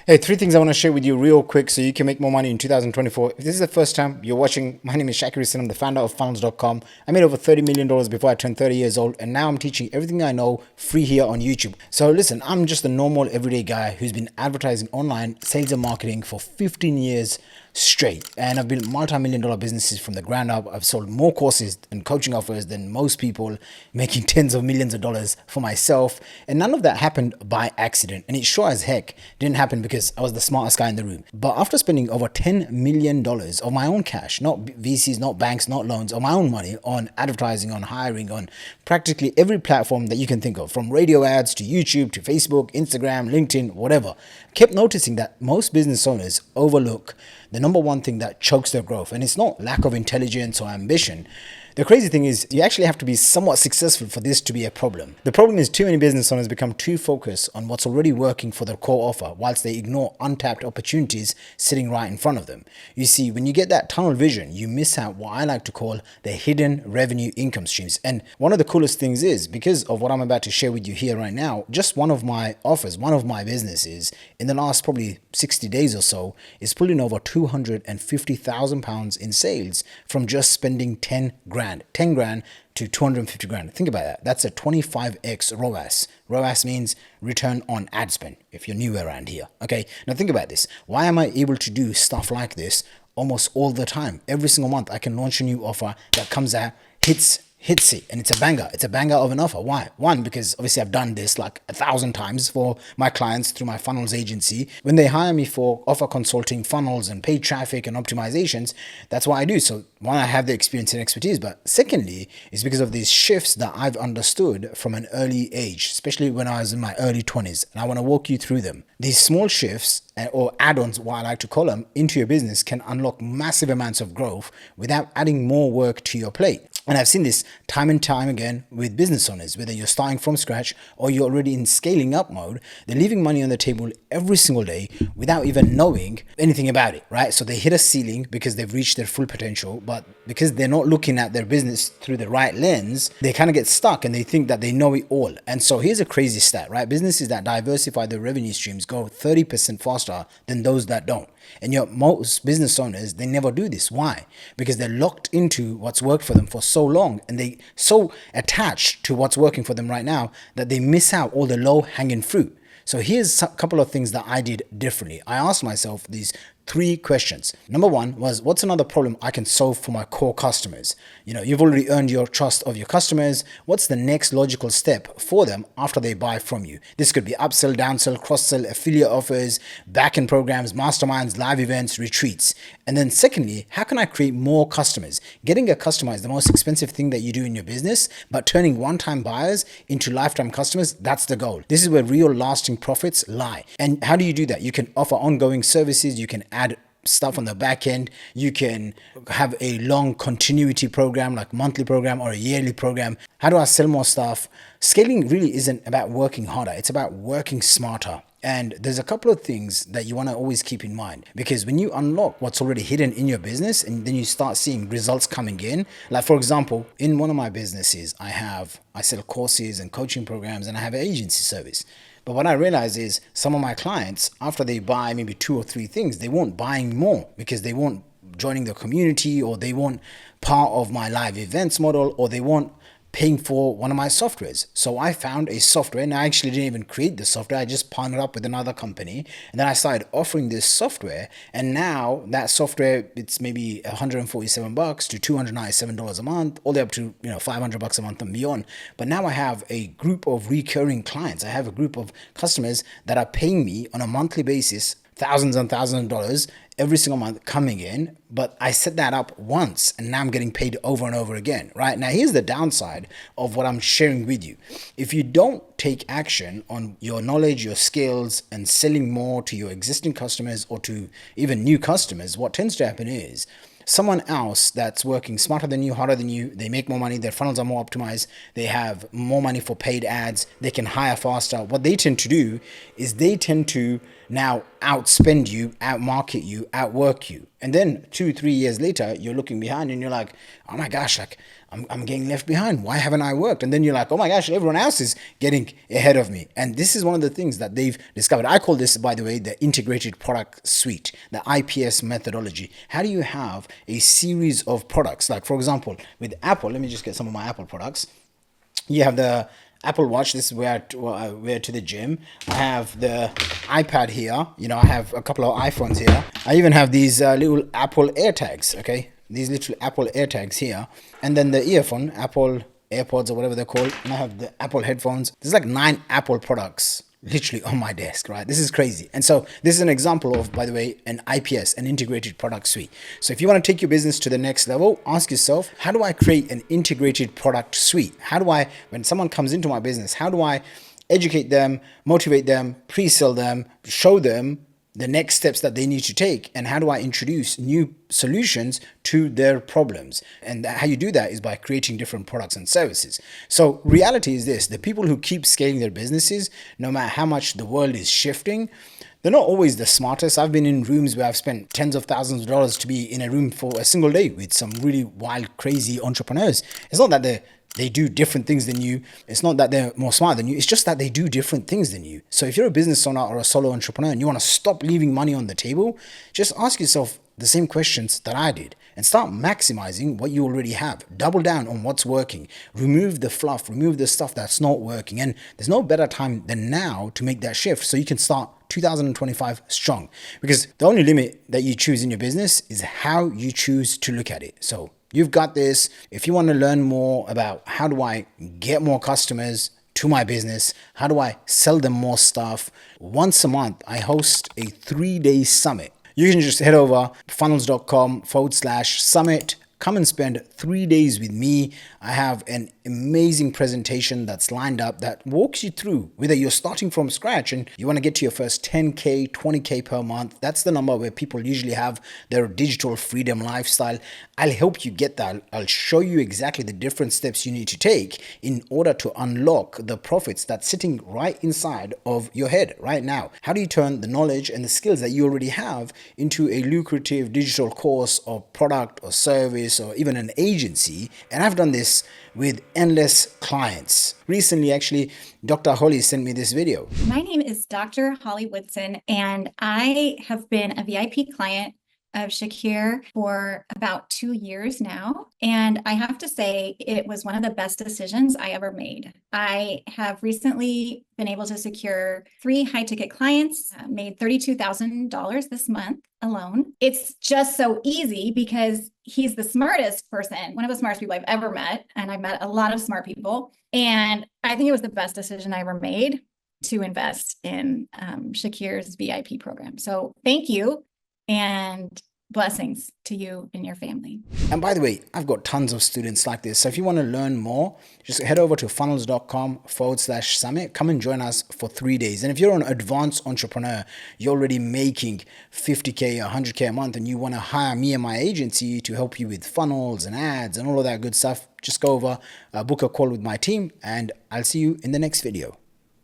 Hey, three things I want to share with you real quick so you can make more money in 2024. If this is the first time you're watching, my name is Shakir Hussain. I'm the founder of funnels.com. I made over $30 million before I turned 30 years old, and now I'm teaching everything I know free here on YouTube. So listen, I'm just a normal everyday guy who's been advertising online, sales and marketing for 15 years straight, and I've built multi-million dollar businesses from the ground up. I've sold more courses and coaching offers than most people, making tens of millions of dollars for myself, and none of that happened by accident, and it sure as heck didn't happen because I was the smartest guy in the room. But after spending over $10 million of my own cash, not VCs, not banks, not loans, on my own money, on advertising, on hiring, on practically every platform that you can think of, from radio ads to YouTube to Facebook, Instagram, LinkedIn, whatever, kept noticing that most business owners overlook the number one thing that chokes their growth. And it's not lack of intelligence or ambition. The crazy thing is you actually have to be somewhat successful for this to be a problem. The problem is too many business owners become too focused on what's already working for their core offer whilst they ignore untapped opportunities sitting right in front of them. You see, when you get that tunnel vision, you miss out what I like to call the hidden revenue income streams. And one of the coolest things is, because of what I'm about to share with you here right now, just one of my offers, one of my businesses in the last probably 60 days or so is pulling over £250,000 in sales from just spending 10 grand to 250 grand. Think about that. That's a 25x ROAS. ROAS means return on ad spend, if you're new around here. Okay, now think about this. Why am I able to do stuff like this almost all the time? Every single month I can launch a new offer that comes out, hits it, and it's a banger. It's a banger of an offer. Why? One, because obviously I've done this like 1,000 times for my clients through my funnels agency. When they hire me for offer consulting, funnels and paid traffic and optimizations, that's what I do. So one, I have the experience and expertise, but secondly, is because of these shifts that I've understood from an early age, especially when I was in my early 20s. And I want to walk you through them. These small shifts or add-ons, what I like to call them, into your business can unlock massive amounts of growth without adding more work to your plate. And I've seen this time and time again with business owners, whether you're starting from scratch or you're already in scaling up mode. They're leaving money on the table every single day without even knowing anything about it, right? So they hit a ceiling because they've reached their full potential, but because they're not looking at their business through the right lens, they kind of get stuck and they think that they know it all. And so here's a crazy stat, right? Businesses that diversify their revenue streams go 30% faster than those that don't. And yet most business owners, they never do this. Why? Because they're locked into what's worked for them for so long, and they so attached to what's working for them right now that they miss out all the low-hanging fruit. So here's a couple of things that I did differently. I asked myself these three questions. Number one was, what's another problem I can solve for my core customers? You know, you've already earned your trust of your customers. What's the next logical step for them after they buy from you? This could be upsell, downsell, cross-sell, affiliate offers, back-end programs, masterminds, live events, retreats. And then secondly, how can I create more customers? Getting a customer is the most expensive thing that you do in your business, but turning one-time buyers into lifetime customers, that's the goal. This is where real lasting profits lie. And how do you do that? You can offer ongoing services. You can add stuff on the back end. You can have a long continuity program, like monthly program or a yearly program. How do I sell more stuff? Scaling really isn't about working harder. It's about working smarter. And there's a couple of things that you want to always keep in mind, because when you unlock what's already hidden in your business and then you start seeing results coming in, like for example, in one of my businesses, I sell courses and coaching programs, and I have an agency service. But what I realize is some of my clients, after they buy maybe 2 or 3 things, they won't buying more because they won't joining the community, or they won't part of my live events model, or they won't paying for one of my softwares. So I found a software, and I actually didn't even create the software. I just partnered up with another company, and then I started offering this software. And now that software, it's maybe $147 to $297 a month, all the way up to $500 a month and beyond. But now I have a group of recurring clients. I have a group of customers that are paying me on a monthly basis thousands and thousands of dollars every single month coming in. But I set that up once, and now I'm getting paid over and over again, right? Now, here's the downside of what I'm sharing with you. If you don't take action on your knowledge, your skills, and selling more to your existing customers or to even new customers, what tends to happen is someone else that's working smarter than you, harder than you, they make more money, their funnels are more optimized, they have more money for paid ads, they can hire faster. What they tend to do is they tend to now outspend you, outmarket you, outwork you. And then 2, 3 years later, you're looking behind and you're like, oh my gosh, like I'm getting left behind. Why haven't I worked? And then you're like, oh my gosh, everyone else is getting ahead of me. And this is one of the things that they've discovered. I call this, by the way, the integrated product suite, the IPS methodology. How do you have a series of products? Like, for example, with Apple, let me just get some of my Apple products. You have the Apple Watch. This is where I wear to the gym. I have the iPad here. I have a couple of iPhones here. I even have these little Apple AirTags. Okay, these little Apple AirTags here, and then the earphone, Apple AirPods or whatever they're called. And I have the Apple headphones. There's like 9 Apple products literally on my desk, right? This is crazy. And so this is an example of, by the way, an IPS, an integrated product suite. So if you want to take your business to the next level, ask yourself, how do I create an integrated product suite? How do I, when someone comes into my business, how do I educate them, motivate them, pre-sell them, show them the next steps that they need to take, and how do I introduce new solutions to their problems? And how you do that is by creating different products and services. So reality is this: the people who keep scaling their businesses, no matter how much the world is shifting, they're not always the smartest. I've been in rooms where I've spent tens of thousands of dollars to be in a room for a single day with some really wild, crazy entrepreneurs. It's not that they do different things than you. It's not that they're more smart than you. It's just that they do different things than you. So if you're a business owner or a solo entrepreneur and you want to stop leaving money on the table, just ask yourself the same questions that I did and start maximizing what you already have. Double down on what's working. Remove the fluff, remove the stuff that's not working. And there's no better time than now to make that shift so you can start 2025 strong. Because the only limit that you choose in your business is how you choose to look at it. So you've got this. If you want to learn more about how do I get more customers to my business, how do I sell them more stuff, once a month, I host a 3-day summit. You can just head over funnels.com/summit. Come and spend 3 days with me. I have an amazing presentation that's lined up that walks you through whether you're starting from scratch and you want to get to your first 10K, 20K per month. That's the number where people usually have their digital freedom lifestyle. I'll help you get that. I'll show you exactly the different steps you need to take in order to unlock the profits that's sitting right inside of your head right now. How do you turn the knowledge and the skills that you already have into a lucrative digital course or product or service or even an agency? And I've done this with endless clients. Recently, actually, Dr. Holly sent me this video. My name is Dr. Holly Woodson, and I have been a VIP client of Shakir for about 2 years now. And I have to say, it was one of the best decisions I ever made. I have recently been able to secure 3 high-ticket clients, made $32,000 this month alone. It's just so easy because he's the smartest person, one of the smartest people I've ever met. And I've met a lot of smart people. And I think it was the best decision I ever made to invest in Shakir's VIP program. So thank you. And blessings to you and your family. And by the way, I've got tons of students like this. So if you want to learn more, just head over to funnels.com/summit. Come and join us for 3 days. And if you're an advanced entrepreneur, you're already making 50K, 100K a month, and you want to hire me and my agency to help you with funnels and ads and all of that good stuff, just go over, book a call with my team, and I'll see you in the next video.